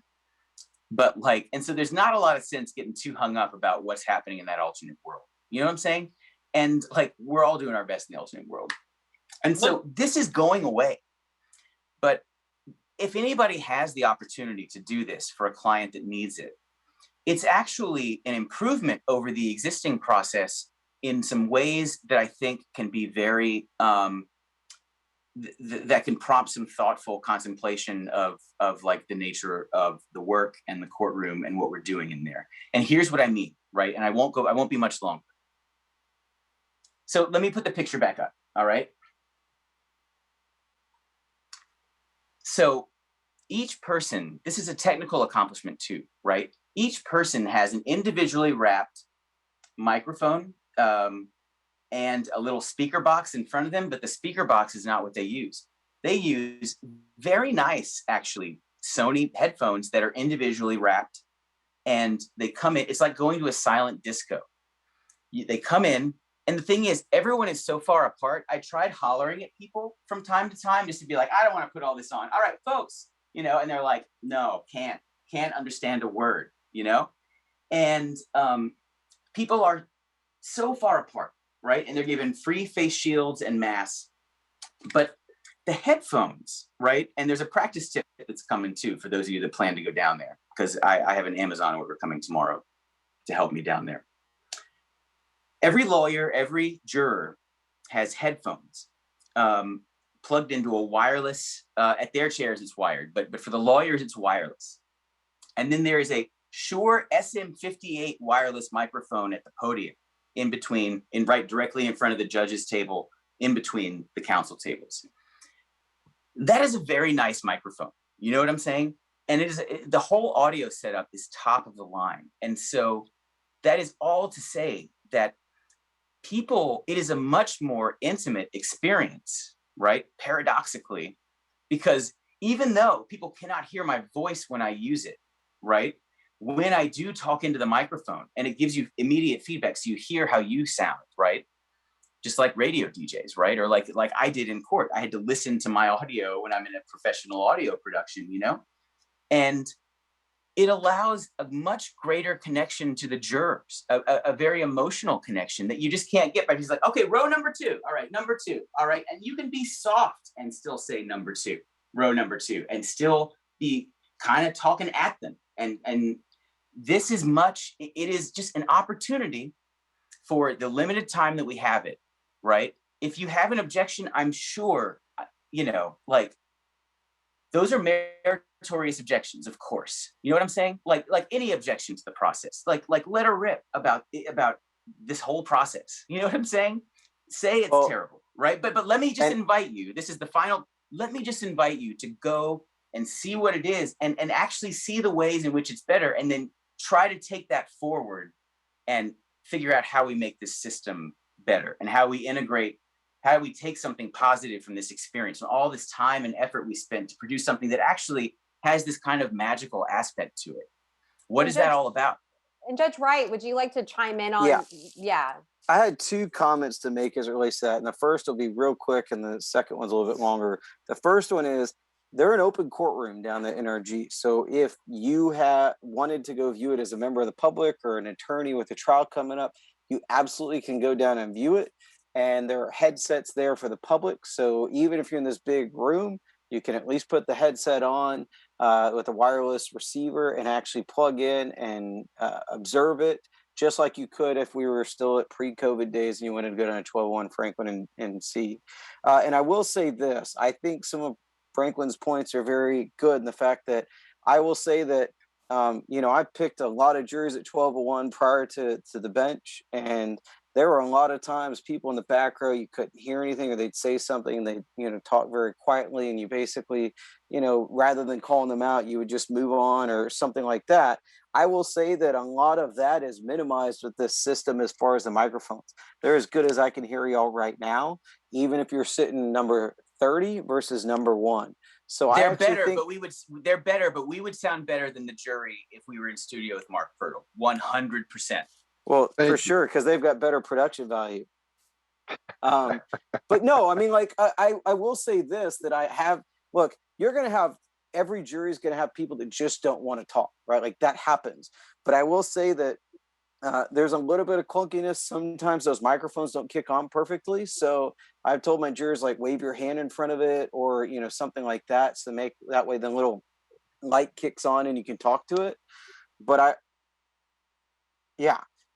But and so there's not a lot of sense getting too hung up about what's happening in that alternate world. You know what I'm saying? And we're all doing our best in the alternate world. And so this is going away. But if anybody has the opportunity to do this for a client that needs it, it's actually an improvement over the existing process in some ways that I think can be very that can prompt some thoughtful contemplation of like the nature of the work and the courtroom and what we're doing in there. And here's what I mean, right? And I won't be much longer. So let me put the picture back up. All right. So each person, this is a technical accomplishment too, right? Each person has an individually wrapped microphone and a little speaker box in front of them, but the speaker box is not what they use. They use very nice, actually, Sony headphones that are individually wrapped, and they come in, it's like going to a silent disco. They come in, and the thing is, everyone is so far apart. I tried hollering at people from time to time just to be like, I don't want to put all this on. All right, folks, you know, and they're like, no, can't understand a word, you know? And people are so far apart, right? And they're given free face shields and masks. But the headphones, right? And there's a practice tip that's coming too for those of you that plan to go down there, because I have an Amazon order coming tomorrow to help me down there. Every lawyer, every juror has headphones plugged into a wireless, at their chairs it's wired, but for the lawyers it's wireless. And then there is a Shure SM58 wireless microphone at the podium right directly in front of the judge's table, in between the counsel tables. That is a very nice microphone. You know what I'm saying? And the whole audio setup is top of the line. And so that is all to say that it is a much more intimate experience, right? Paradoxically, because even though people cannot hear my voice when I use it, right? When I do talk into the microphone, and it gives you immediate feedback, so you hear how you sound, right? Just like radio DJs, right? Or like I did in court. I had to listen to my audio when I'm in a professional audio production, you know? And it allows a much greater connection to the jurors, a very emotional connection that you just can't get by just like, okay, row number 2. All right, number 2. All right. And you can be soft and still say number 2, row number 2, and still be kind of talking at them. And this is it is just an opportunity for the limited time that we have it, right? If you have an objection, I'm sure, you know, like, those are meritorious objections, of course. You know what I'm saying? Like any objection to the process, like let her rip about this whole process. You know what I'm saying? Say it's terrible, right? But let me just invite you. This is the final. Let me just invite you to go and see what it is, and actually see the ways in which it's better, and then try to take that forward and figure out how we make this system better, and how we take something positive from this experience and all this time and effort we spent to produce something that actually has this kind of magical aspect to it. What is that all about? And Judge Wright, would you like to chime in on? Yeah. I had 2 comments to make as it relates to that. And the first will be real quick, and the second one's a little bit longer. The first one is, they're an open courtroom down at NRG. So if you wanted to go view it as a member of the public or an attorney with a trial coming up, you absolutely can go down and view it. And there are headsets there for the public. So even if you're in this big room, you can at least put the headset on with a wireless receiver and actually plug in and observe it, just like you could if we were still at pre-COVID days and you wanted to go down to 1201 Franklin and see. And I will say this, I think some of Franklin's points are very good in the fact that I will say that, you know, I picked a lot of juries at 1201 prior to the bench, and there were a lot of times people in the back row, you couldn't hear anything, or they'd say something and they'd, you know, talk very quietly, and you basically, you know, rather than calling them out, you would just move on or something like that. I will say that a lot of that is minimized with this system as far as the microphones. They're as good as I can hear y'all right now, even if you're sitting number 30 versus number 1. So they're better, but we would sound better than the jury if we were in studio with Mark Fertile, 100%. Well, for sure, because they've got better production value. But no, I mean, like, I will say this, that look, you're going to have, every jury is going to have people that just don't want to talk, right? Like, that happens. But I will say that there's a little bit of clunkiness. Sometimes those microphones don't kick on perfectly. So I've told my jurors, like, wave your hand in front of it, or, you know, something like that. So make that way the little light kicks on and you can talk to it. But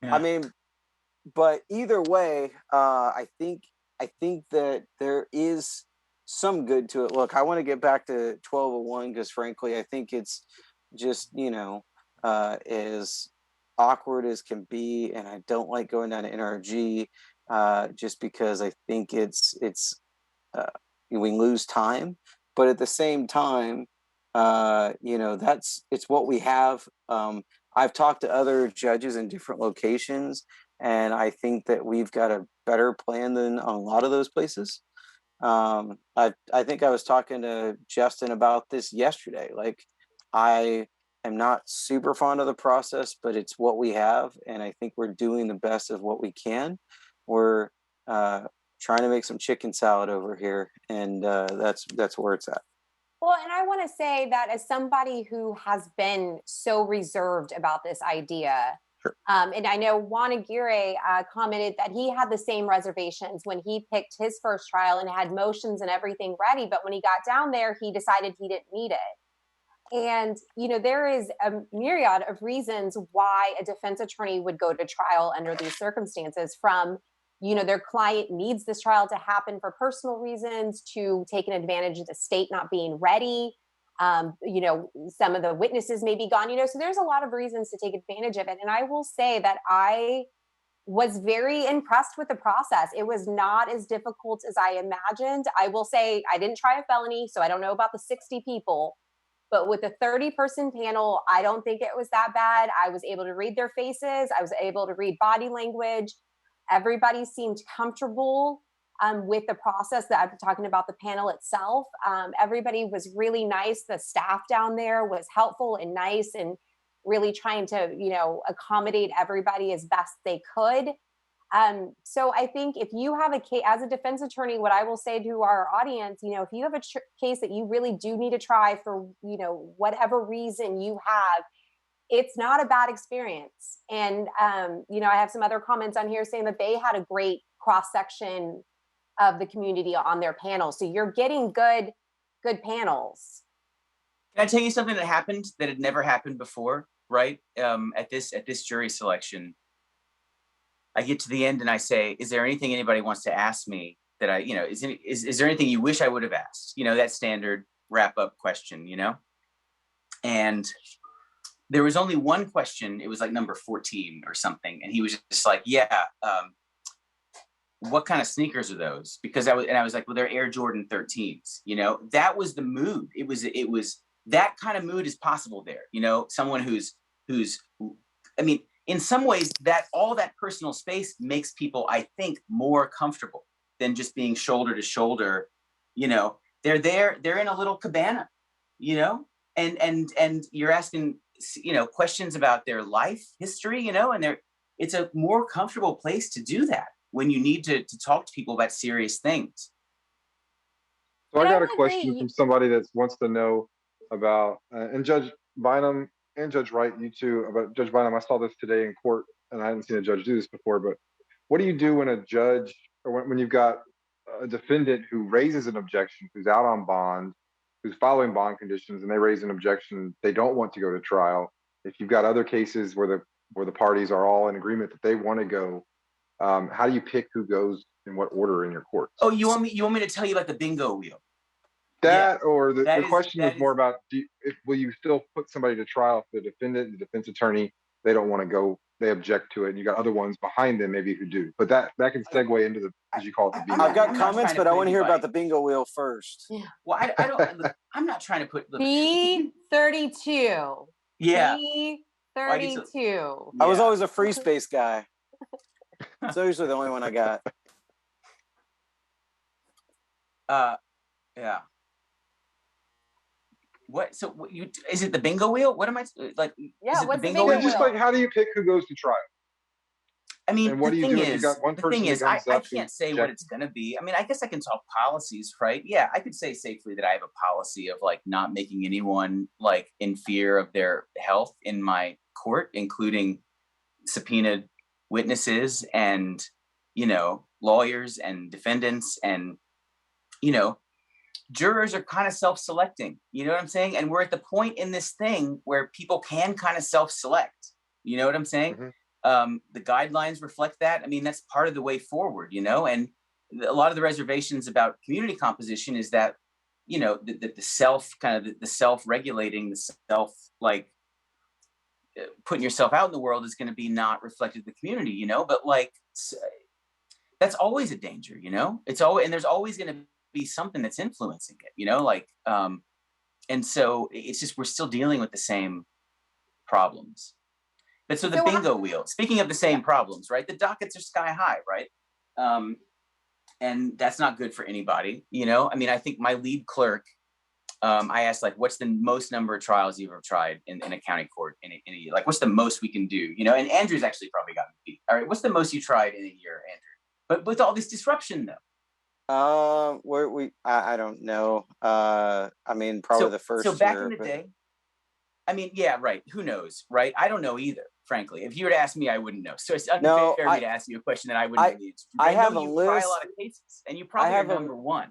I mean, but either way, I think that there is some good to it. Look, I want to get back to 1201 because frankly, I think it's just, as awkward as can be. And I don't like going down to NRG just because I think it's we lose time. But at the same time, it's what we have. I've talked to other judges in different locations, and I think that we've got a better plan than a lot of those places. I think I was talking to Justin about this yesterday. Like, I am not super fond of the process, but it's what we have, and I think we're doing the best of what we can. We're trying to make some chicken salad over here, and that's where it's at. Well, and I want to say that as somebody who has been so reserved about this idea, sure. And I know Juan Aguirre commented that he had the same reservations when he picked his first trial and had motions and everything ready. But when he got down there, he decided he didn't need it. And, there is a myriad of reasons why a defense attorney would go to trial under these circumstances, from their client needs this trial to happen for personal reasons, to taking advantage of the state not being ready. Some of the witnesses may be gone, so there's a lot of reasons to take advantage of it. And I will say that I was very impressed with the process. It was not as difficult as I imagined. I will say I didn't try a felony, so I don't know about the 60 people, but with a 30-person panel, I don't think it was that bad. I was able to read their faces. I was able to read body language. Everybody seemed comfortable with the process that I'm talking about, the panel itself. Everybody was really nice. The staff down there was helpful and nice, and really trying to, accommodate everybody as best they could. So I think if you have a case as a defense attorney, what I will say to our audience, if you have a case that you really do need to try for, whatever reason you have, it's not a bad experience. And, I have some other comments on here saying that they had a great cross-section of the community on their panel. So you're getting good panels. Can I tell you something that happened that had never happened before, right? At this jury selection, I get to the end and I say, is there anything anybody wants to ask me that is there anything you wish I would have asked? That standard wrap up question, and there was only one question. It was like number 14 or something. And he was just like, yeah, what kind of sneakers are those? Because I was like, well, they're Air Jordan 13s. That was the mood. It was that kind of mood is possible there. Someone who's, in some ways that all that personal space makes people, I think, more comfortable than just being shoulder to shoulder. They're there, they're in a little cabana, and you're asking, questions about their life history, and it's a more comfortable place to do that when you need to talk to people about serious things. So I got a question from somebody that wants to know about, and Judge Bynum and Judge Wright, you too, about Judge Bynum. I saw this today in court, and I hadn't seen a judge do this before, but what do you do when a judge, or when you've got a defendant who raises an objection, who's out on bond, who's following bond conditions, and they raise an objection, they don't want to go to trial? If you've got other cases where the parties are all in agreement that they want to go, how do you pick who goes in what order in your court? Oh, you want me to tell you about the bingo wheel? Or the question was more about, will you still put somebody to trial if the defendant, the defense attorney, they don't want to go, they object to it, and you got other ones behind them maybe who do. But that can segue into the, as you call it, the bingo. I've got comments, but I want to hear about the bingo wheel first. Yeah. Well, I don't. Look, I'm not trying to put B32. Yeah. B32. I was always a free space guy. It's usually the only one I got. Yeah. What? So is it the bingo wheel? What am I like? Yeah. What's the bingo wheel? Just like, how do you pick who goes to trial? I mean, and what do you do if you got one person? The thing is, I can't say what it's going to be. I mean, I guess I can talk policies, right? Yeah, I could say safely that I have a policy of like not making anyone like in fear of their health in my court, including subpoenaed witnesses and, lawyers and defendants and, jurors are kind of self-selecting, you know what I'm saying? And we're at the point in this thing where people can kind of self-select, you know what I'm saying? Mm-hmm. The guidelines reflect that. I mean, that's part of the way forward, and a lot of the reservations about community composition is that, you know, the self kind of the self-regulating, the self like putting yourself out in the world is going to be not reflected in the community, you know, but like that's always a danger, you know, it's always, and there's always going to be something that's influencing it, you know, like, and so it's just, we're still dealing with the same problems. But so the bingo wheel, speaking of the same problems, right? The dockets are sky high, right? And that's not good for anybody, you know? I mean, I think my lead clerk, I asked, like, what's the most number of trials you've ever tried in a county court in a year? Like, what's the most we can do, you know? And Andrew's actually probably gotten beat. All right, what's the most you tried in a year, Andrew? But with all this disruption, though. I don't know. I mean, probably the first year. So back in the day, I mean, yeah, right. Who knows, right? I don't know either, frankly. If you were to ask me, I wouldn't know. So it's unfair for me to ask you a question that I wouldn't know the answer to. I have a list. Try a lot of cases, and you probably are number one.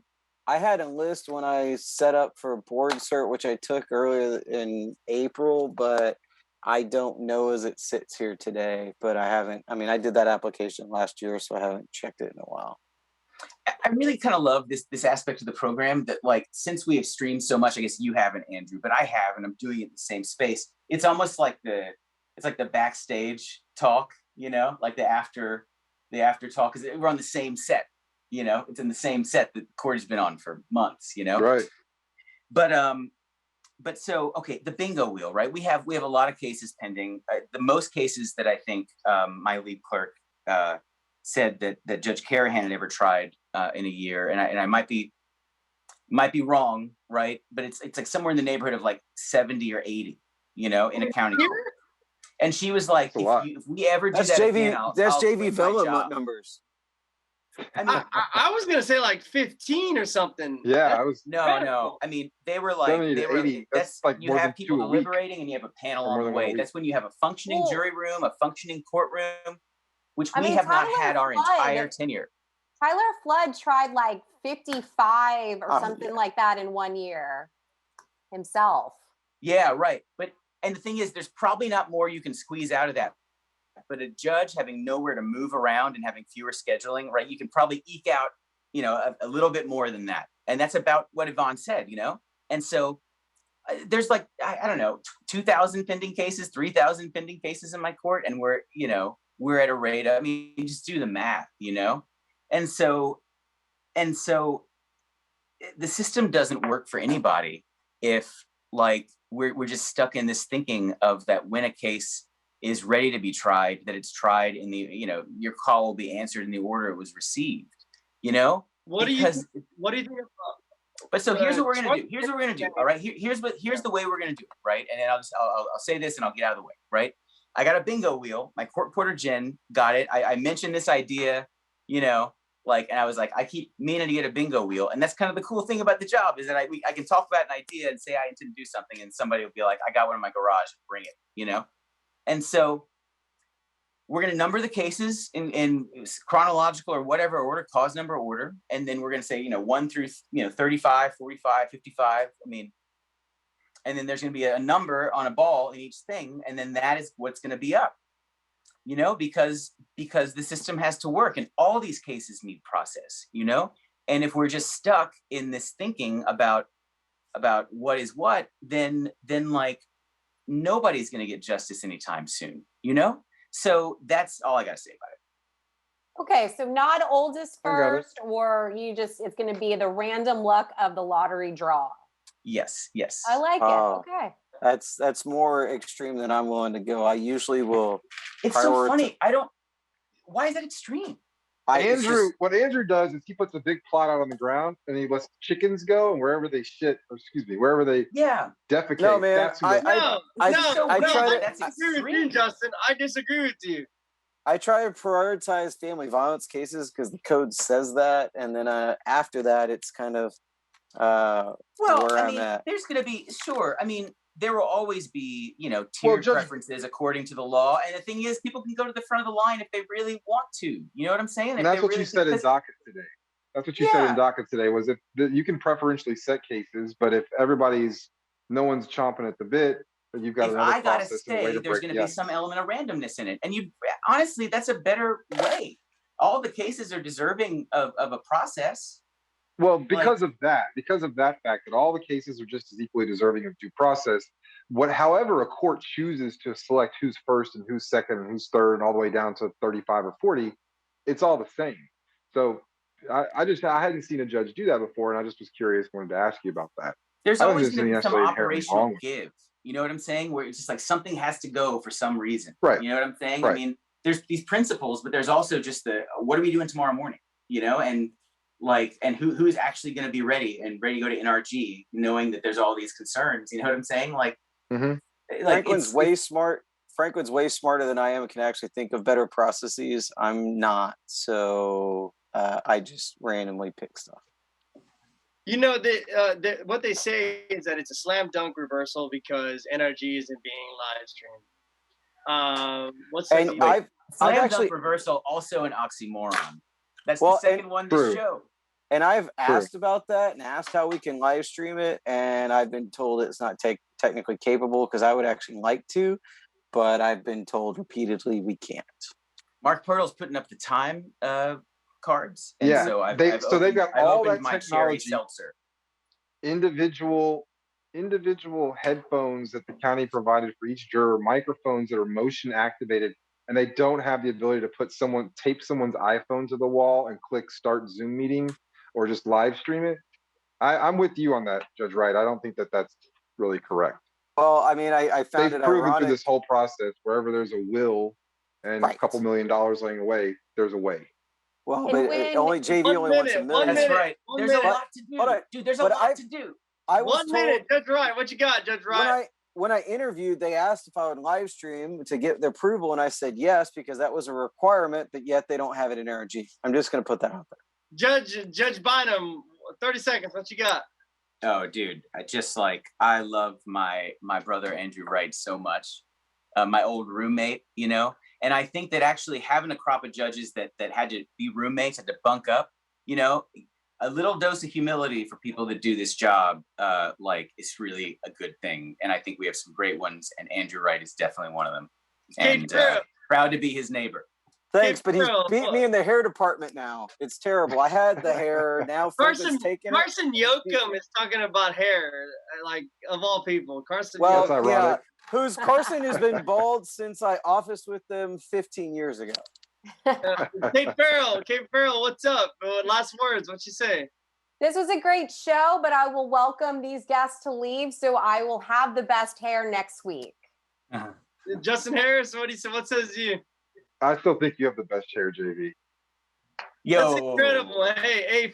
I had a list when I set up for board cert, which I took earlier in April, but I don't know as it sits here today. But I haven't. I mean, I did that application last year, so I haven't checked it in a while. I really kind of love this aspect of the program that, like, since we have streamed so much, I guess you haven't, Andrew, but I have, and I'm doing it in the same space. It's almost like the backstage talk, you know, like the after talk, because we're on the same set, you know, it's in the same set that the court has been on for months, you know. Right. But so, okay, the bingo wheel, right? We have a lot of cases pending. The most cases that I think my lead clerk said that Judge Carahan had ever tried in a year, and I might be wrong, right? But it's like somewhere in the neighborhood of like 70 or 80, you know, in a county court. And she was like, if we ever do that again, that's JV Villa numbers. I mean, I was gonna say like 15 or something. Yeah, I was. No. I mean, they were like 80. That's like you have people deliberating, and you have a panel on the way. That's when you have a functioning jury room, a functioning courtroom, which we have not had our entire tenure. Tyler Flood tried like 55 or something like that in 1 year himself. Yeah, right. And the thing is, there's probably not more you can squeeze out of that. But a judge having nowhere to move around and having fewer scheduling, right? You can probably eke out, you know, a little bit more than that. And that's about what Yvonne said, you know? And so there's like, I don't know, 2,000 pending cases, 3,000 pending cases in my court. And we're at a rate of, I mean, you just do the math, you know? And so the system doesn't work for anybody if, like, we're just stuck in this thinking of that when a case is ready to be tried, that it's tried in the, you know, your call will be answered in the order it was received, you know? What do you think about? But so here's what we're gonna do. All right, here's the way we're gonna do it, right? And then I'll say this and I'll get out of the way, right? I got a bingo wheel. My court reporter Jen got it. I mentioned this idea, you know, like, and I was like, I keep meaning to get a bingo wheel. And that's kind of the cool thing about the job, is that I can talk about an idea and say I intend to do something, and somebody will be like, I got one in my garage, bring it, you know? And so we're going to number the cases in chronological or whatever order, cause number order. And then we're going to say, you know, 1 through, 35, 45, 55. I mean, and then there's going to be a number on a ball in each thing. And then that is what's going to be up, you know, because the system has to work, and all these cases need process, you know? And if we're just stuck in this thinking about what is what, then like, nobody's going to get justice anytime soon, you know? So that's all I got to say about it. Okay, so not oldest first, or it's going to be the random luck of the lottery draw. Yes. I like it. Okay. That's more extreme than I'm willing to go. I usually will. It's so funny. Why is that extreme? What Andrew does is he puts a big plot out on the ground, and he lets chickens go, and wherever they wherever they defecate. No, man, that's extreme, Justin. I disagree with you. I try to prioritize family violence cases because the code says that, and then after that, it's kind of where I'm at. There's going to be there will always be, you know, tiered preferences according to the law. And the thing is, people can go to the front of the line if they really want to. You know what I'm saying? And that's what you said in docket today. That's what you said in docket today, was if you can preferentially set cases, but if no one's chomping at the bit, but you've got another process. I gotta say, there's going to be some element of randomness in it. And honestly, that's a better way. all the cases are deserving of a process. Well, because of that fact that all the cases are just as equally deserving of due process, however a court chooses to select who's first and who's second and who's third and all the way down to 35 or 40, it's all the same. So I hadn't seen a judge do that before, and I just was curious, wanted to ask you about that. There's always going to be some operational give. You know what I'm saying? Where it's just like something has to go for some reason. Right. You know what I'm saying? Right. I mean, there's these principles, but there's also just what are we doing tomorrow morning? You know, and who's actually going to be ready to go to NRG, knowing that there's all these concerns. You know what I'm saying? Franklin's way smart. Franklin's way smarter than I am and can actually think of better processes. I'm not, so I just randomly pick stuff. You know, what they say is that it's a slam dunk reversal because NRG isn't being live streamed. Slam dunk reversal, also an oxymoron. That's the second one to show. And I've asked about that and asked how we can live stream it, and I've been told it's not technically capable because I would actually like to, but I've been told repeatedly we can't. Mark Pirtle's putting up the time cards, and yeah, so they've got all that my technology. Cherry seltzer. Individual headphones that the county provided for each juror, microphones that are motion activated, and they don't have the ability to tape someone's iPhone to the wall and click start Zoom meeting or just live stream it. I'm with you on that, Judge Wright. I don't think that's really correct. Well, I mean, I found They've it proven ironic through this whole process, wherever there's a will and a couple $1 million laying away, there's a way. Well, but JV only wants $1 million. That's right. There's a lot to do. Dude, there's a lot to do. I was told, Judge Wright. What you got, Judge Wright? When I interviewed, they asked if I would live stream to get the approval, and I said yes because that was a requirement. But yet they don't have it in NRG. I'm just going to put that out there. Judge Bynum, 30 seconds. What you got? Oh, dude, I love my brother Andrew Wright so much, my old roommate, you know. And I think that actually having a crop of judges that had to be roommates, had to bunk up, you know, a little dose of humility for people that do this job, is really a good thing. And I think we have some great ones, and Andrew Wright is definitely one of them. And proud to be his neighbor. Thanks, but he's beat me in the hair department now. It's terrible. I had the hair. Now Carson Yoakum is talking about hair, like, of all people. Carson. Well, that's ironic. Carson has been bald since I officed with them 15 years ago. Kate Farrell, what's up? Last words, what you say? This was a great show, but I will welcome these guests to leave, so I will have the best hair next week. Justin Harris, what says you? I still think you have the best hair, JV. That's incredible. Hey,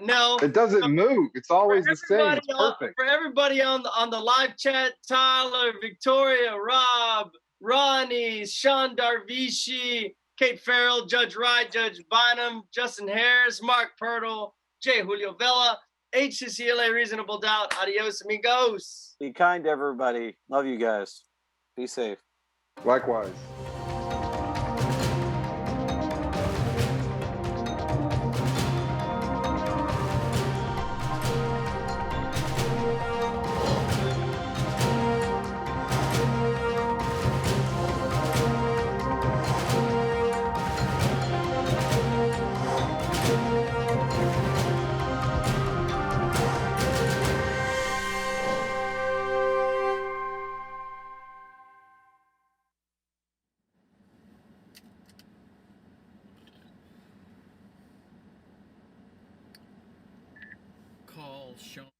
no. It doesn't move. It's always the same. It's perfect. For everybody on the live chat, Tyler, Victoria, Rob, Ronnie, Sean Darvishi, Kate Farrell, Judge Wright, Judge Bynum, Justin Harris, Mark Pirtle, J. Julio Vela, HCCLA Reasonable Doubt. Adios, amigos. Be kind to everybody. Love you guys. Be safe. Likewise. Call Sean.